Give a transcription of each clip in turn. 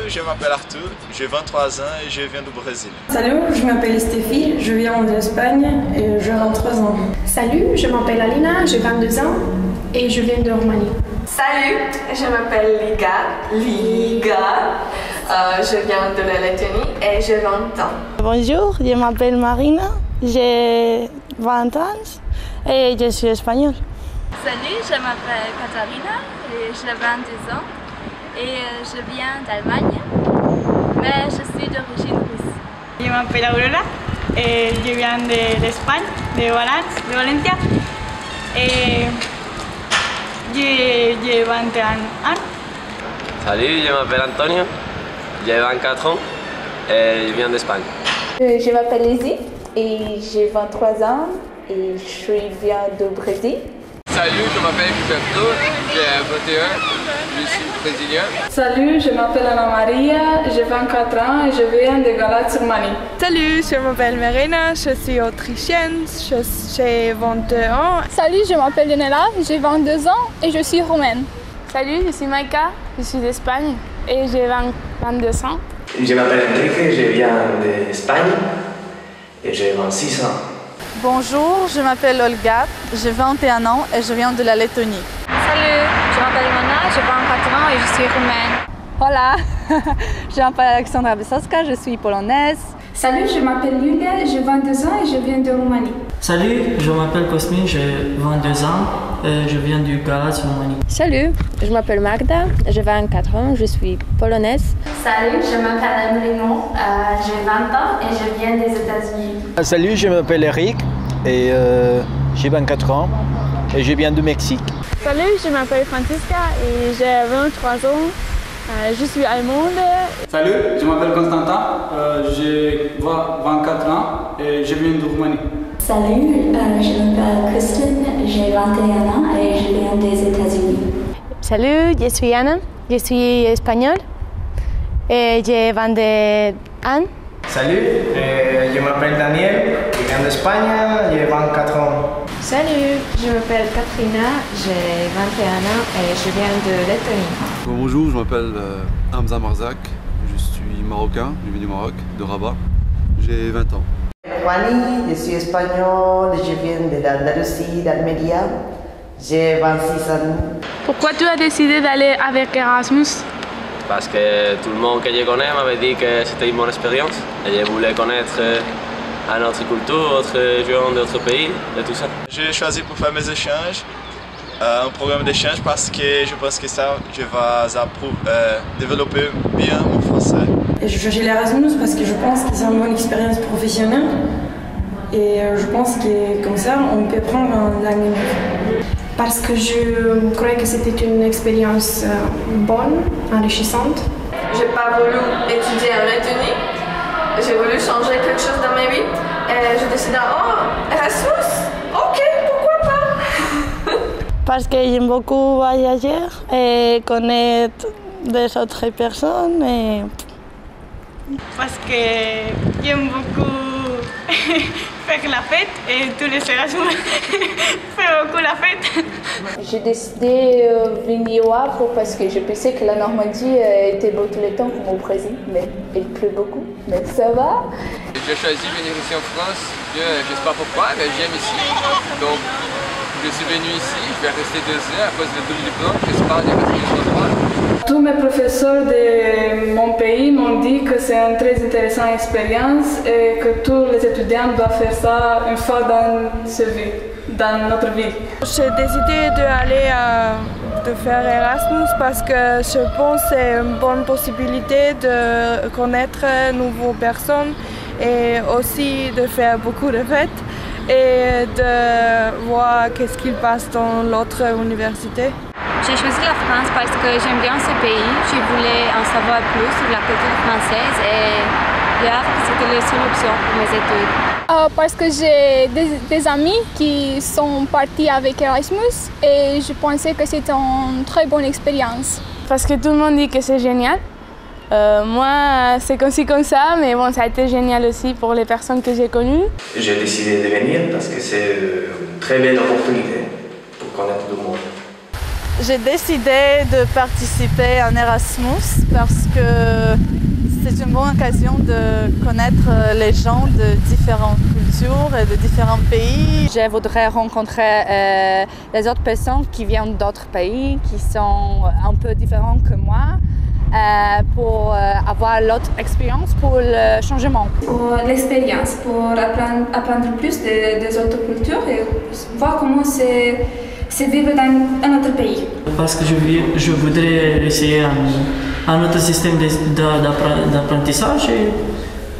je m'appelle Arthur, j'ai 23 ans et je viens du Brésil. Salut, je m'appelle Stéphie, je viens d'Espagne et j'ai 23 ans. Salut, je m'appelle Alina, j'ai 22 ans et je viens de Roumanie. Salut, je m'appelle Liga. Je viens de la Lettonie et j'ai 20 ans. Bonjour, je m'appelle Marina, j'ai 20 ans et je suis espagnole. Salut, je m'appelle Katharina et j'ai 22 ans et je viens d'Allemagne, mais je suis d'origine russe. Je m'appelle Aurora et je viens d'Espagne, de Valencia et j'ai 21 ans. Salut, je m'appelle Antonio, j'ai 24 ans et je viens d'Espagne. Je m'appelle Lizzie et j'ai 23 ans et je viens du Brésil. Salut, je m'appelle Gilberto, j'ai 21, je suis brésilien. Salut, je m'appelle Anna Maria, j'ai 24 ans et je viens de Galați, Roumanie. Salut, je m'appelle Marina, je suis autrichienne, j'ai 22 ans. Salut, je m'appelle Daniela, j'ai 22 ans et je suis roumaine. Salut, je suis Maïka, je suis d'Espagne et j'ai 22 ans. Je m'appelle Enrique, je viens d'Espagne et j'ai 26 ans. Bonjour, je m'appelle Olga, j'ai 21 ans et je viens de la Lettonie. Salut, je m'appelle Mona, j'ai 24 ans et je suis roumaine. Hola, je m'appelle Alexandra Wysocka, je suis polonaise. Salut, je m'appelle Julia, j'ai 22 ans et je viens de Roumanie. Salut, je m'appelle Cosmin, j'ai 22 ans et je viens du Galați, Roumanie. Salut, je m'appelle Magda, j'ai 24 ans, je suis polonaise. Salut, je m'appelle Emilino, j'ai 20 ans et je viens des États-Unis. Salut, je m'appelle Eric et j'ai 24 ans et je viens du Mexique. Salut, je m'appelle Francisca et j'ai 23 ans. Je suis allemande. Salut, je m'appelle Constantin, j'ai 24 ans et je viens de Roumanie. Salut, je m'appelle Kristen, j'ai 21 ans et je viens des États-Unis. Salut, je suis Anna, je suis espagnole et j'ai 22 ans. Salut, je m'appelle Daniel, je viens d'Espagne, j'ai 24 ans. Salut, je m'appelle Katrina, j'ai 21 ans et je viens de Lettonie. Bonjour, je m'appelle Hamza Marzak, je suis marocain, je viens du Maroc, de Rabat, j'ai 20 ans. Juani, je suis espagnol, je viens de l'Andalousie, d'Almeria, j'ai 26 ans. Pourquoi tu as décidé d'aller avec Erasmus? Parce que tout le monde que je connais m'avait dit que c'était une bonne expérience et je voulais connaître à notre culture, autres gens d'autres pays et tout ça. J'ai choisi pour faire mes échanges, un programme d'échange parce que je pense que ça, je vais développer bien mon français. J'ai choisi l'Erasmus parce que je pense que c'est une bonne expérience professionnelle et je pense que comme ça on peut prendre une langue. Parce que je croyais que c'était une expérience bonne, enrichissante. J'ai pas voulu étudier en Lettonie. J'ai voulu changer quelque chose dans ma vie. Et j'ai décidé, oh, Erasmus, ok, pourquoi pas? Parce que j'aime beaucoup voyager et connaître des autres personnes. Et... Parce que j'aime beaucoup faire la fête et tous les Erasmus font beaucoup la fête. J'ai décidé de venir au Havre parce que je pensais que la Normandie était beau tout le temps comme au Brésil, mais il pleut beaucoup, mais ça va. J'ai choisi de venir ici en France, je ne sais pas pourquoi, mais j'aime ici. Donc je suis venu ici, je vais rester 2 heures à cause de double diplôme, j'espère de rester 2 heures. Tous mes professeurs de mon pays m'ont dit que c'est une très intéressante expérience et que tous les étudiants doivent faire ça une fois dans notre vie. J'ai décidé de faire Erasmus parce que je pense que c'est une bonne possibilité de connaître de nouvelles personnes et aussi de faire beaucoup de fêtes et de voir qu'est-ce qu'il passe dans l'autre université. J'ai choisi la France parce que j'aime bien ce pays. Je voulais en savoir plus sur la culture française et le Havre, c'était la seule option pour mes études. Parce que j'ai des amis qui sont partis avec Erasmus et je pensais que c'était une très bonne expérience. Parce que tout le monde dit que c'est génial. Moi, c'est comme ça, mais bon, ça a été génial aussi pour les personnes que j'ai connues. J'ai décidé de venir parce que c'est une très belle opportunité pour connaître le monde. J'ai décidé de participer à Erasmus parce que c'est une bonne occasion de connaître les gens de différentes cultures et de différents pays. Je voudrais rencontrer les autres personnes qui viennent d'autres pays, qui sont un peu différents que moi, pour avoir l'autre expérience pour le changement. Pour l'expérience, pour apprendre plus des autres cultures et voir comment c'est vivre dans un autre pays. Parce que je voudrais essayer un autre système d'apprentissage et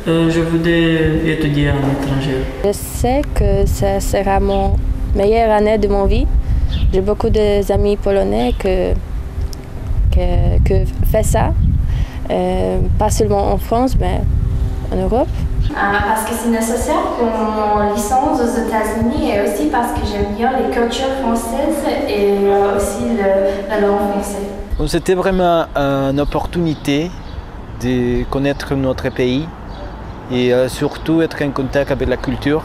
je voudrais étudier en étranger. Je sais que ça sera mon meilleure année de ma vie. J'ai beaucoup d'amis polonais que fait ça, pas seulement en France, mais en Europe. Parce que c'est nécessaire pour mon licence aux États-Unis et aussi parce que j'aime bien les cultures françaises et aussi la langue française. C'était vraiment une opportunité de connaître notre pays et surtout être en contact avec la culture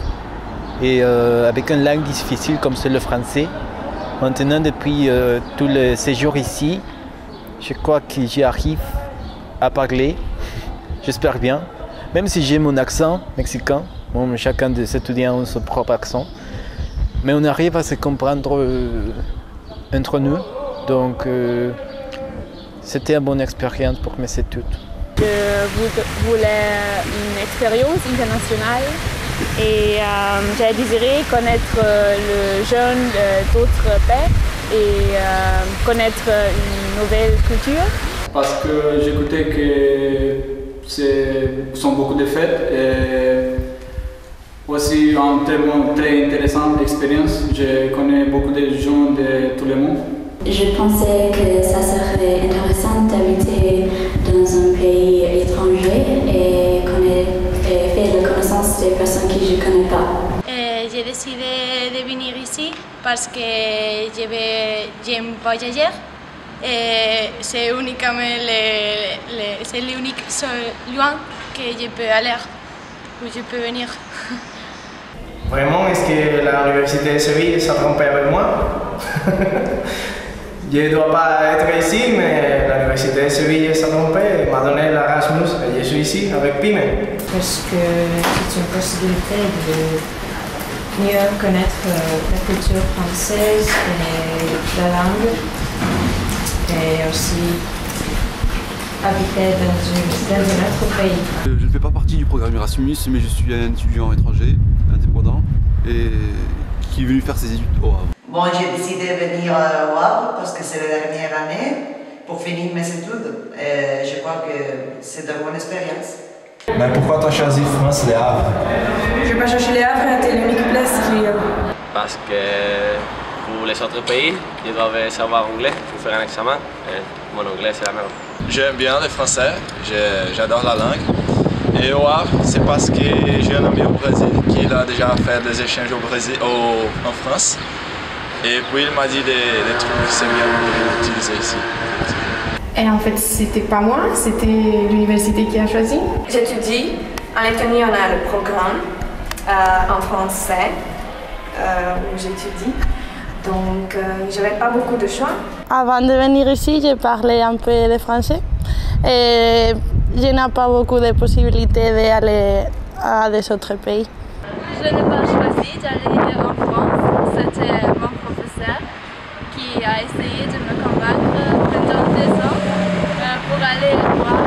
et avec une langue difficile comme c'est le français. Maintenant, depuis tous les séjours ici, je crois que j'y arrive à parler, j'espère bien. Même si j'ai mon accent mexicain, bon, chacun des étudiants a son propre accent, mais on arrive à se comprendre entre nous. Donc, c'était une bonne expérience pour mes études. Je voulais une expérience internationale et j'ai désiré connaître le jeune d'autres pays et connaître une nouvelle culture. Parce que j'écoutais que ce sont beaucoup de fêtes et aussi un très intéressante expérience. Je connais beaucoup de gens de tout le monde. Je pensais que ça serait intéressant d'habiter dans un pays étranger et faire la connaissance des personnes que je ne connais pas. J'ai décidé de venir ici parce que j'aime voyager. Et c'est uniquement l'unique loin que je peux aller, où je peux venir. Vraiment, est-ce que l'université de Séville s'est trompée avec moi? Je ne dois pas être ici, mais l'université de Séville s'est trompée et m'a donné l'Erasmus et je suis ici avec Pime. Parce que c'est une possibilité de mieux connaître la culture française et la langue. Et aussi habiter dans un autre pays. Je ne fais pas partie du programme Erasmus, mais je suis un étudiant étranger, indépendant, et qui est venu faire ses études au Havre. Bon, j'ai décidé de venir au Havre parce que c'est la dernière année pour finir mes études. Et je crois que c'est une bonne expérience. Mais pourquoi tu as choisi France, Les Havres? Je n'ai pas cherché Les Havres, c'était l'unique place qui... Parce que pour les autres pays, ils doivent savoir anglais pour faire un examen. Et mon anglais, c'est la même. J'aime bien le français, j'adore la langue. Et au Havre, c'est parce que j'ai un ami au Brésil qui a déjà fait des échanges en France. Et puis il m'a dit des trucs que c'est bien d'utiliser ici. Et en fait, c'était pas moi, c'était l'université qui a choisi. J'étudie. En Lettonie, on a le programme en français où j'étudie. Donc, je n'avais pas beaucoup de choix. Avant de venir ici, j'ai parlé un peu le français et je n'ai pas beaucoup de possibilités d'aller à des autres pays. Je n'ai pas choisi d'aller en France. C'était mon professeur qui a essayé de me convaincre pendant 2 ans pour aller voir.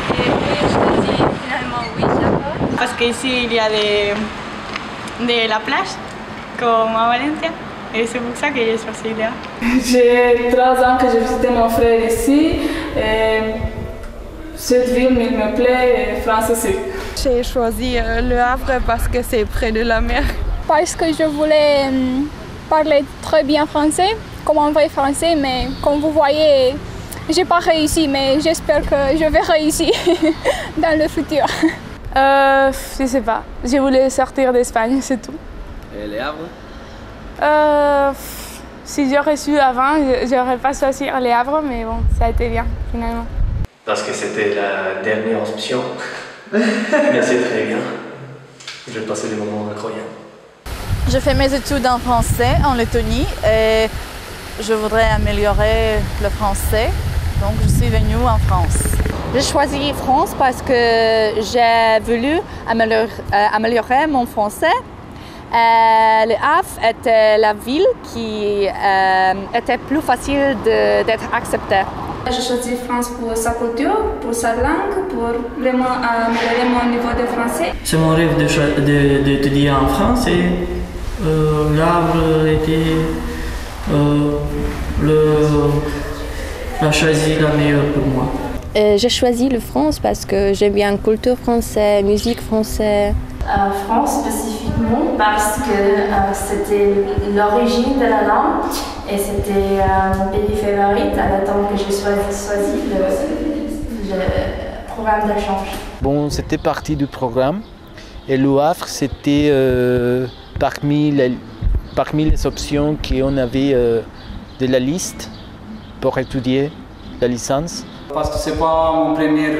Et puis, je dis finalement oui, j'apprends. Parce qu'ici, il y a de la plage, comme à Valencia. Et c'est pour ça que j'ai choisi là. J'ai 3 ans que j'ai visité mon frère ici. Et cette ville me plaît et France aussi. J'ai choisi Le Havre parce que c'est près de la mer. Parce que je voulais parler très bien français, comme un vrai français, mais comme vous voyez, j'ai pas réussi, mais j'espère que je vais réussir dans le futur. Je sais pas. Je voulais sortir d'Espagne, c'est tout. Et Les Havres? Si j'aurais su avant, j'aurais pas choisi Les Havres, mais bon, ça a été bien finalement. Parce que c'était la dernière option. Mais c'est très bien. J'ai passé des moments incroyables. Je fais mes études en français en Lettonie et je voudrais améliorer le français, donc je suis venue en France. J'ai choisi France parce que j'ai voulu améliorer mon français. Le Havre était la ville qui était plus facile d'être acceptée. J'ai choisi France pour sa culture, pour sa langue, pour vraiment améliorer mon niveau de français. C'est mon rêve d'étudier en France et Le Havre était la choisi la meilleure pour moi. J'ai choisi la France parce que j'aime bien la culture française, la musique française. France spécifiquement parce que c'était l'origine de la langue et c'était mon pays favori à la temps que j'ai choisi le programme d'échange. Bon, c'était partie du programme et Le Havre c'était parmi les options qu'on avait de la liste pour étudier la licence. Parce que ce n'est pas mon première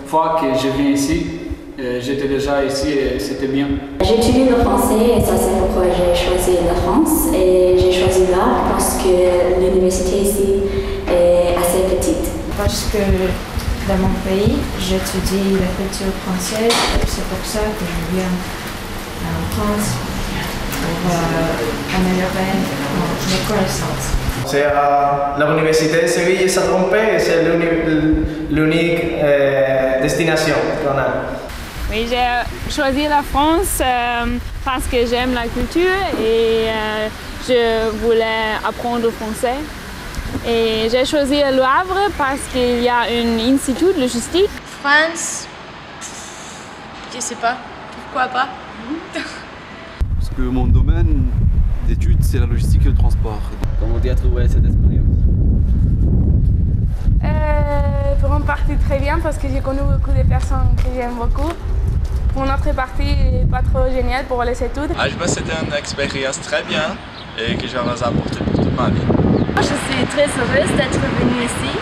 fois que je viens ici. J'étais déjà ici et c'était bien. J'étudie le français et ça c'est pourquoi j'ai choisi la France. Et j'ai choisi là parce que l'université ici est assez petite. Parce que dans mon pays, j'étudie la culture française et c'est pour ça que je viens en France pour améliorer mes connaissances. C'est à l'université de Séville et Saint-Tropez, c'est l'unique destination qu'on a. Oui, j'ai choisi la France parce que j'aime la culture et je voulais apprendre le français. Et j'ai choisi Le Havre parce qu'il y a un institut de logistique. France, je sais pas, pourquoi pas. Parce que mon domaine d'études, c'est la logistique et le transport. Comment tu as trouvé cette expérience? Pour une partie très bien parce que j'ai connu beaucoup de personnes que j'aime beaucoup. Pour notre partie, pas trop génial pour les études. Je pense que c'était une expérience très bien et que je vais apporter pour toute ma vie. Je suis très heureuse d'être venue ici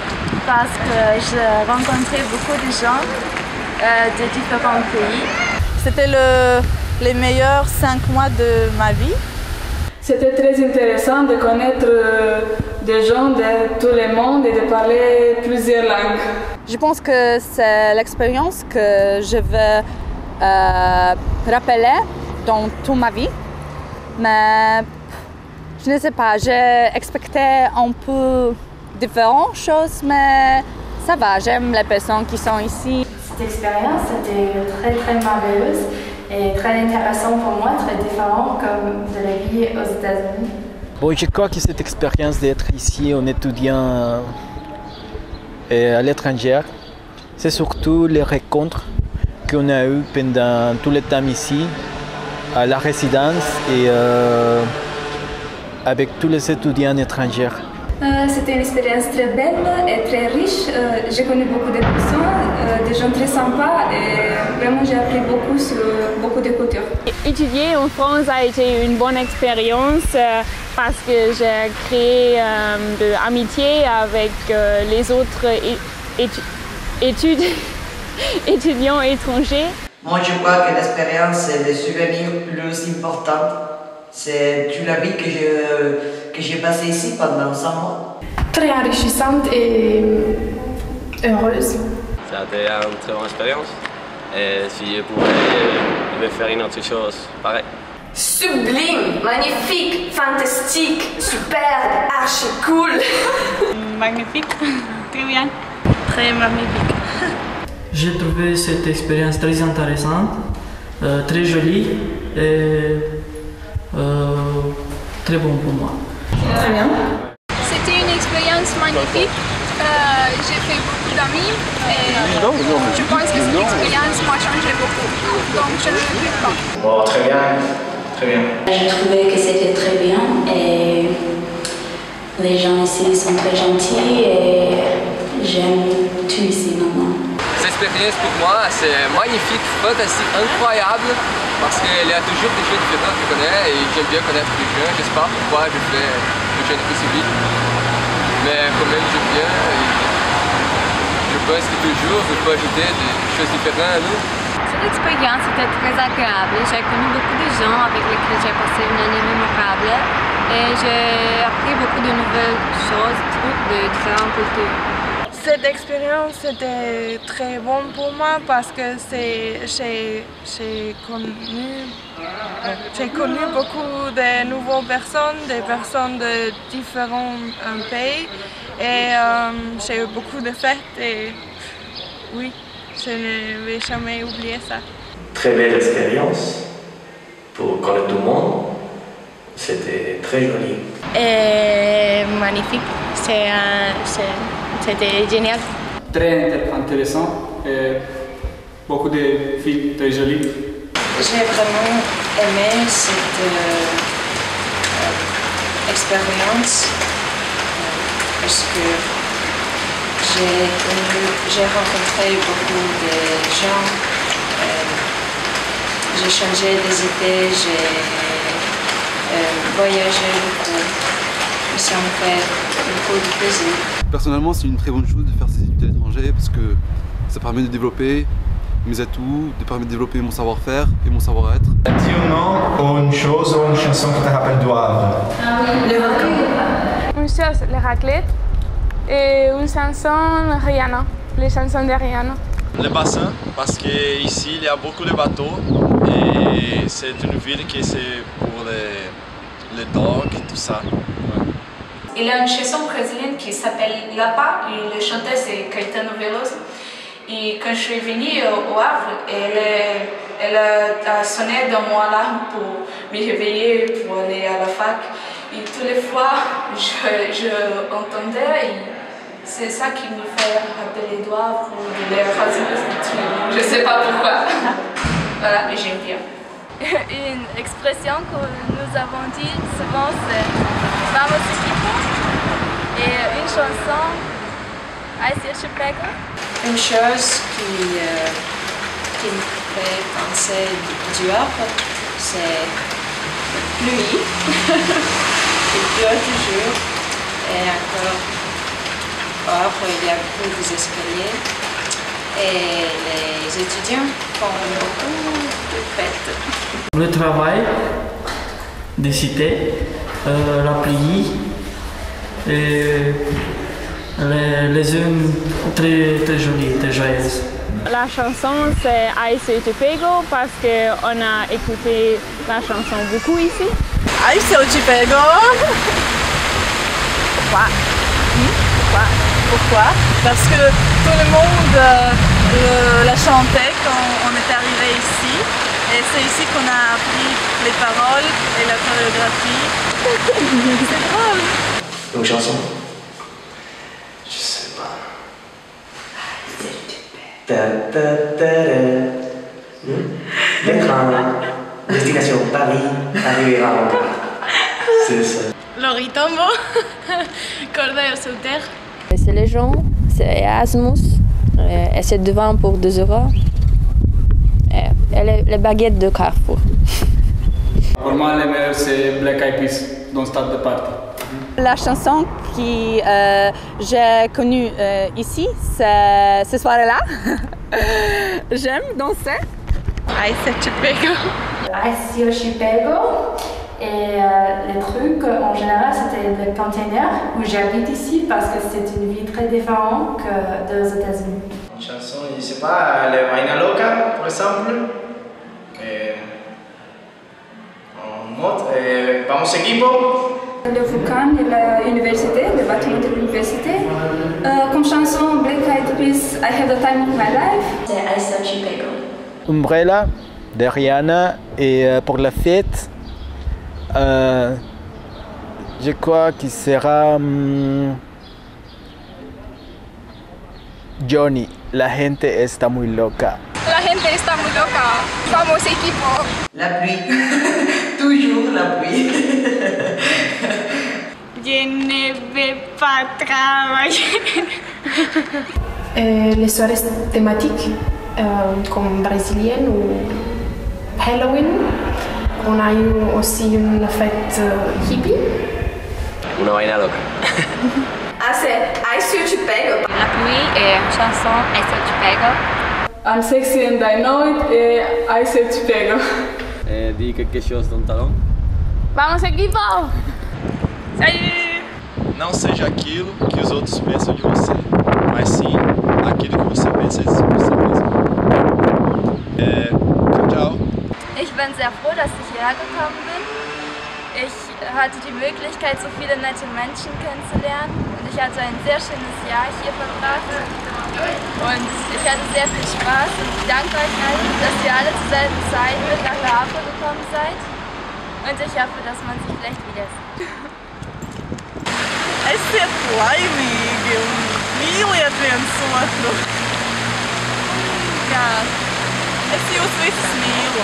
parce que j'ai rencontré beaucoup de gens de différents pays. C'était les meilleurs 5 mois de ma vie. C'était très intéressant de connaître des gens de tout le monde et de parler plusieurs langues. Je pense que c'est l'expérience que je veux rappeler dans toute ma vie. Mais je ne sais pas, j'ai expecté un peu différentes choses, mais ça va, j'aime les personnes qui sont ici. Cette expérience était très merveilleuse et très intéressante pour moi, très différente comme de la vie aux États-Unis. Bon, je crois que cette expérience d'être ici en étudiant à l'étranger, c'est surtout les rencontres qu'on a eues pendant tout le temps ici, à la résidence et avec tous les étudiants étrangers. C'était une expérience très belle et très riche. J'ai connu beaucoup de personnes, des gens très sympas et vraiment j'ai appris beaucoup sur beaucoup de cultures. Étudier en France a été une bonne expérience parce que j'ai créé de l'amitié avec les autres étudiants étrangers. Moi, je crois que l'expérience, c'est le souvenir plus important. C'est toute la vie que j'ai passée ici pendant 100 mois. Très enrichissante et heureuse. Ça a été une très bonne expérience. Et si je pouvais faire une autre chose, pareil. Sublime, magnifique, fantastique, super, archi cool. Magnifique, très bien. Très magnifique. J'ai trouvé cette expérience très intéressante, très jolie et très bon pour moi. Très bien. C'était une expérience magnifique. J'ai fait beaucoup d'amis et je pense que cette expérience m'a changé beaucoup. Donc je ne regrette pas. Bon, très bien. Très bien. J'ai trouvé que c'était très bien et les gens ici sont très gentils et j'aime tout ici maintenant. Cette expérience pour moi c'est magnifique, fantastique, incroyable parce qu'il y a toujours des gens différents que je connais et j'aime bien connaître les gens. Je ne sais pas pourquoi je fais le génie civil, mais quand même j'aime bien et je pense que toujours je peux ajouter des choses différentes à nous. Cette expérience était très agréable. J'ai connu beaucoup de gens avec lesquels j'ai passé une année mémorable et j'ai appris beaucoup de nouvelles choses, de différentes cultures. Cette expérience était très bonne pour moi parce que j'ai connu beaucoup de nouvelles personnes, des personnes de différents pays et j'ai eu beaucoup de fêtes et oui, je ne vais jamais oublier ça. Très belle expérience pour connaître tout le monde. C'était très joli. Et magnifique, c'était génial. Très intéressant et beaucoup de filles très jolies. J'ai vraiment aimé cette expérience parce que j'ai rencontré beaucoup de gens, j'ai changé des idées, j'ai voyagé beaucoup. Ça me fait beaucoup de plaisir. Personnellement, c'est une très bonne chose de faire ces études à l'étranger parce que ça permet de développer mes atouts, de permettre de développer mon savoir-faire et mon savoir-être. Dis un nom ou une chose ou une chanson qui te rappelle du Havre. Une chose, les raclettes, et une chanson Rihanna, les chansons de Rihanna. Le bassin, parce qu'ici il y a beaucoup de bateaux et c'est une ville qui c'est pour les dogs et tout ça. Il y a une chanson brésilienne qui s'appelle Lapa et le chanteur c'est Caetano Veloso. Et quand je suis venue au Havre, elle a sonné dans mon alarme pour me réveiller pour aller à la fac. Et toutes les fois, je entendais et c'est ça qui me fait rappeler du Havre ou de l'Erasmus. Je ne sais pas pourquoi. Voilà, mais j'aime bien. Une expression que nous avons dit souvent c'est Vamos equipo et une chanson Ai se eu te pego. Une chose qui me fait penser du Havre, c'est la pluie. Il pleut toujours et encore au Havre il y a beaucoup d'escaliers et les étudiants font beaucoup de fêtes. Le travail des cités, la pluie et les unes très jolies, très joyeuses. La chanson c'est Ai se eu te pego parce qu'on a écouté la chanson beaucoup ici. Ai se eu te pego. Pourquoi? Pourquoi? Parce que tout le monde la chantait quand on est arrivé ici. Et c'est ici qu'on a appris les paroles et la chorégraphie. C'est drôle. Une chanson? Je sais pas. Le train, destination Paris, arrivera en gare. C'est ça. Le ritombo, cordeiro sur terre. C'est les gens, c'est Erasmus, et c'est devant pour 2 €. Et les baguettes de Carrefour. Pour moi, le meilleur c'est Black Eyed Peas dans Stade de Party. La chanson que j'ai connue ici, c'est ce soir-là. J'aime danser. Ai se eu te pego. Ai se eu te pego. Et les trucs, en général, c'était le container où j'habite ici parce que c'est une vie très différente que aux États-Unis. Une chanson, je ne sais pas, le Vaina Loca, par exemple. En mode, Vamos equipo. Le Vulcan de l'université, le bâtiment de l'université. Comme chanson Black Eyed Peas, I Have the Time of My Life. C'est Ai se eu te pego. Umbrella de Rihanna et pour la fête, je crois qu'il sera Johnny, la gente está muy loca. La gente está muy loca. Vamos equipo. La pluie. Toujours la pluie. Je ne vais pas travailler. Les soirées thématiques, comme brésilienne ou Halloween. On a eu aussi une fête hippie. Una vaina loca. Ah, c'est Ai se eu te pego. La pluie et une chanson Ai se eu te pego. un sexy da noite e aí se te pega. Dis quelque chose dans talent? Vamos, equipo! Salut! Não seja aquilo que os outros pensam de você, mas sim aquilo que você pensa de você mesmo. Ciao. Ich bin sehr froh, dass ich hierher gekommen bin. Ich hatte die Möglichkeit, so viele nette Menschen kennenzulernen. Und ich hatte ein sehr schönes Jahr hier verbracht. Und ich hatte sehr viel Spaß. Und ich danke euch allen, dass ihr alle zur selben Zeit mit nach La Havre gekommen seid. Und ich hoffe, dass man sich vielleicht wieder sieht. Esse slime, mil abençoado. Ja, esse uso smilo.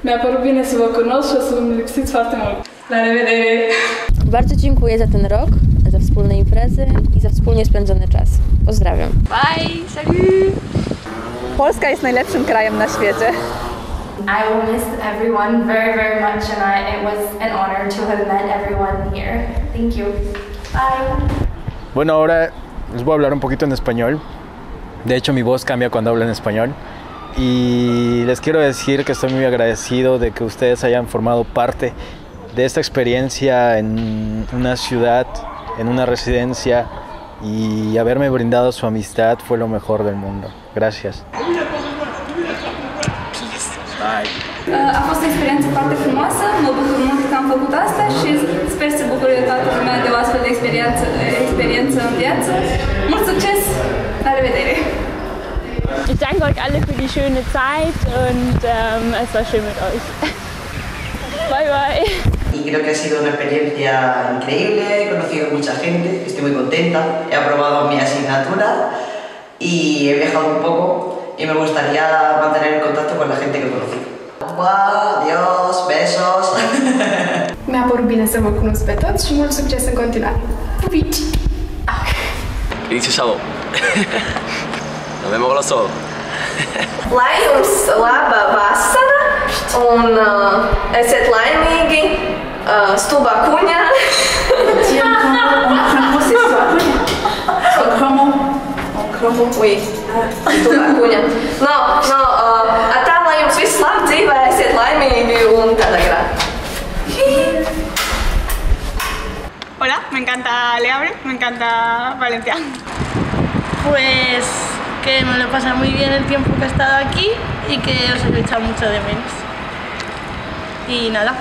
Mi-a părut bine să vă cunosc și o să îmi lipsiți foarte mult. La revedere! Bardzo dziękuję za ten rok, za wspólne imprezy i za wspólnie spędzony czas. Pozdrawiam. Bye! Salut! Polska jest najlepszym krajem na świecie. I will miss everyone very, very much, and it was an honor to have met everyone here. Thank you. Bye. Bueno, ahora les voy a hablar un poquito en español. De hecho, mi voz cambia cuando hablo en español. Y les quiero decir que estoy muy agradecido de que ustedes hayan formado parte de esta experiencia en una ciudad, en una residencia, y haberme brindado su amistad fue lo mejor del mundo. Gracias. Bye. A fost o experiență foarte frumoasă, mă bucur mult că am făcut asta și sper să bucure toată lumea de o astfel de experiență în viață. Mult succes! La revedere! Ich danke euch alle für die schöne Zeit und es war schön mit euch. Bye bye. Y creo que ha sido una experiencia increíble, he conocido mucha gente, estoy muy contenta, he aprobado mi asignatura y he viajado un poco y me gustaría mantener el contacto con la gente que conocí. Adiós, besos. Mi-a părut bine să vă cunosc pe toți și mult succes în continuare. Pupici! Inizio savu. Nos vemos con los ojos. Lai jums laba vasara un esiet laimīgi, stulbā kuņā. Oui, stulbā kuņā. Tā lai jums viss labi dzīvē, esiet laimīgi un tādā garā. Hola, me encanta Le Havre, me encanta Valencia. Pues que me lo pasa muy bien el tiempo que he estado aquí y que os he echado mucho de menos. Y nada,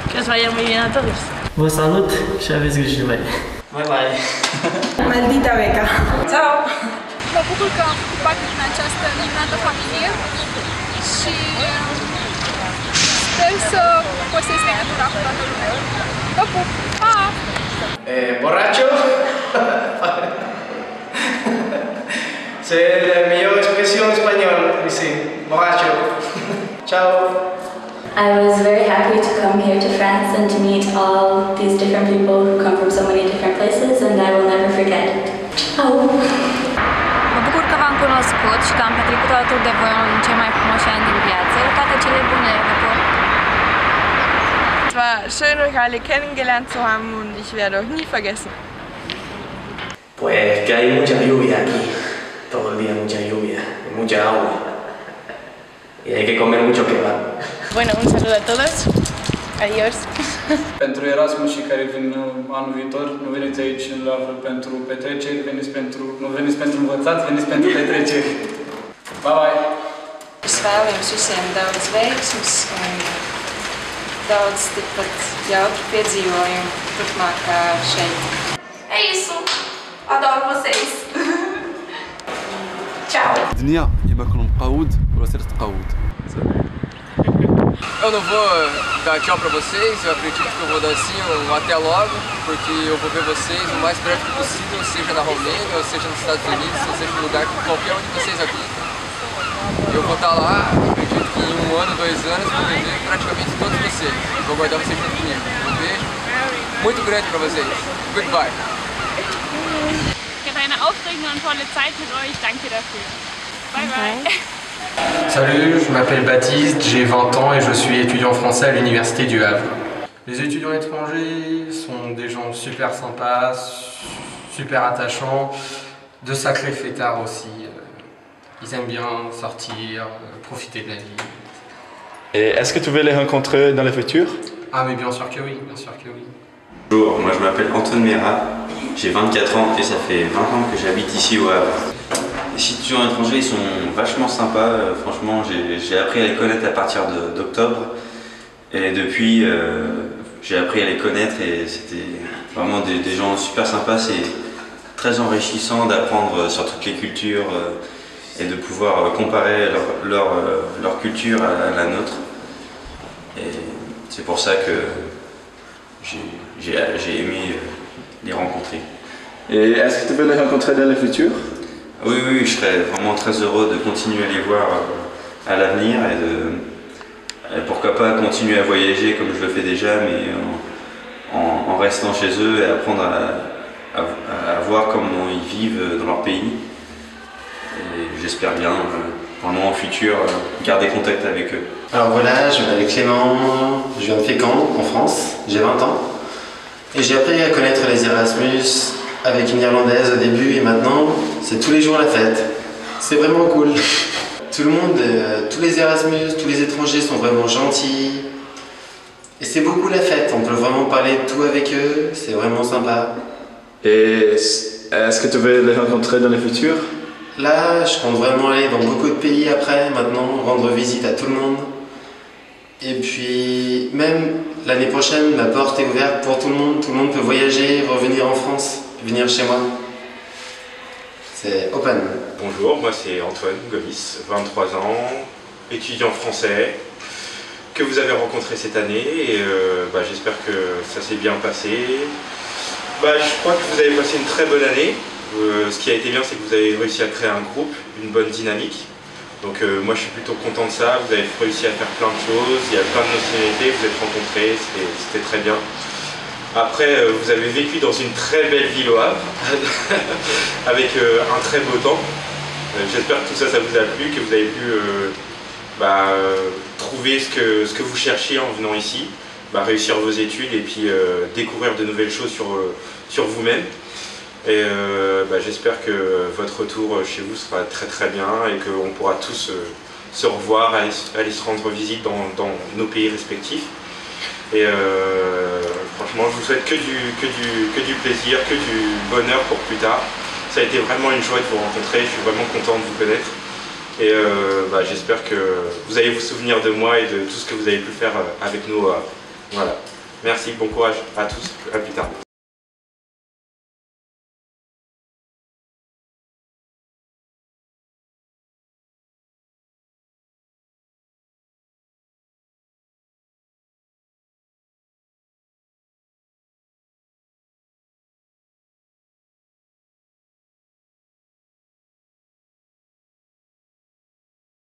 que os vaya muy bien a todos. Vă salut și aveți grijă de voi. Bye bye. Maldita Beca. Ciao. Mă bucur că am făcut parte din această minunată familie și sper să păstrez legătura cu toată lumea. Vă pup! Pa! Borracho. C'est la meilleure expression en espagnol ici. Borracho. Ciao. I was very happy to come here to France and to meet all these different people who come from so many different places, and I will never forget it. Ciao! Mă bucur că v-am cunoscut și că am petrecut alături de voi în cei mai frumoși ani din viață. Toate cele bune, vă pup! Es war schön, euch alle kennengelernt zu haben und ich werde euch nie vergessen. Pues que hay mucha lluvia aquí, todo el día mucha lluvia, y mucha agua. Y hay que comer mucho kebab. Bueno, un saludo a todos. Adiós. Pentru Erasmus și care vin anul viitor, nu veniți aici în La Havre pentru petreceri, nu veniți pentru învățați, veniți pentru petreceri. Bye bye! Es vēlu jums visiem daudz veiksmes un daudz tikpat jautru piedzīvojumu turpmāk šeit. É isso. Adoro vocês. Tchau. الدنيا يمكن مقعود ولا سير تقعود. Eu não vou dar tchau pra vocês, eu acredito que eu vou dar sim um até logo, porque eu vou ver vocês o mais breve possível, seja na Romênia, ou seja nos Estados Unidos, ou seja no lugar, qualquer um de vocês aqui. Eu vou estar lá, acredito que em 1 ano, 2 anos, vou ver praticamente todos vocês. Vou guardar vocês junto comigo. Um beijo muito grande pra vocês. Goodbye. Ich hatte eine aufregende und tolle Zeit mit euch. Danke dafür. Bye bye. Salut, je m'appelle Baptiste, j'ai 20 ans et je suis étudiant français à l'Université du Havre. Les étudiants étrangers sont sont des gens super sympas, super attachants, de sacrés fêtards aussi. Ils aiment bien sortir, profiter de la vie. Et est-ce que tu veux les rencontrer dans le futur? Ah mais bien sûr que oui, bien sûr que oui. Bonjour, moi je m'appelle Antoine Mera, j'ai 24 ans et ça fait 20 ans que j'habite ici au Havre. Les étudiants étrangers ils sont vachement sympas, franchement j'ai appris à les connaître à partir d'octobre et depuis j'ai appris à les connaître et c'était vraiment des gens super sympas. C'est très enrichissant d'apprendre sur toutes les cultures et de pouvoir comparer leur culture à la nôtre. Et c'est pour ça que j'ai aimé les rencontrer. Et est-ce que tu veux les rencontrer dans le futur? Oui, oui, je serais vraiment très heureux de continuer à les voir à l'avenir et pourquoi pas continuer à voyager comme je le fais déjà, mais en restant chez eux et apprendre à voir comment ils vivent dans leur pays. Et j'espère bien, vraiment au futur, garder contact avec eux. Alors voilà, je m'appelle Clément, je viens de Fécamp, en France, j'ai 20 ans. Et j'ai appris à connaître les Erasmus avec une Irlandaise au début et maintenant, c'est tous les jours la fête. C'est vraiment cool. Tout le monde, tous les Erasmus, tous les étrangers sont vraiment gentils. Et c'est beaucoup la fête, on peut vraiment parler de tout avec eux, c'est vraiment sympa. Et est-ce que tu veux les rencontrer dans le futur? Là, je compte vraiment aller dans beaucoup de pays après, maintenant, rendre visite à tout le monde. Et puis, même l'année prochaine, ma porte est ouverte pour tout le monde peut voyager, revenir en France, venir chez moi. C'est open. Bonjour, moi c'est Antoine Gomis, 23 ans, étudiant français, que vous avez rencontré cette année et j'espère que ça s'est bien passé. Je crois que vous avez passé une très bonne année. Ce qui a été bien, c'est que vous avez réussi à créer un groupe, une bonne dynamique. Donc moi je suis plutôt content de ça, vous avez réussi à faire plein de choses, il y a plein de nationalités, vous êtes rencontrés, c'était très bien. Après, vous avez vécu dans une très belle ville au Havre, avec un très beau temps. J'espère que tout ça, ça vous a plu, que vous avez pu trouver ce que vous cherchiez en venant ici, réussir vos études et puis découvrir de nouvelles choses sur vous-même. Et j'espère que votre retour chez vous sera très très bien et qu'on pourra tous se revoir, aller se rendre visite dans nos pays respectifs. Et franchement, je vous souhaite que du plaisir, que du bonheur pour plus tard. Ça a été vraiment une joie de vous rencontrer, je suis vraiment content de vous connaître. Et j'espère que vous allez vous souvenir de moi et de tout ce que vous avez pu faire avec nous. Voilà. Merci, bon courage à tous, à plus tard.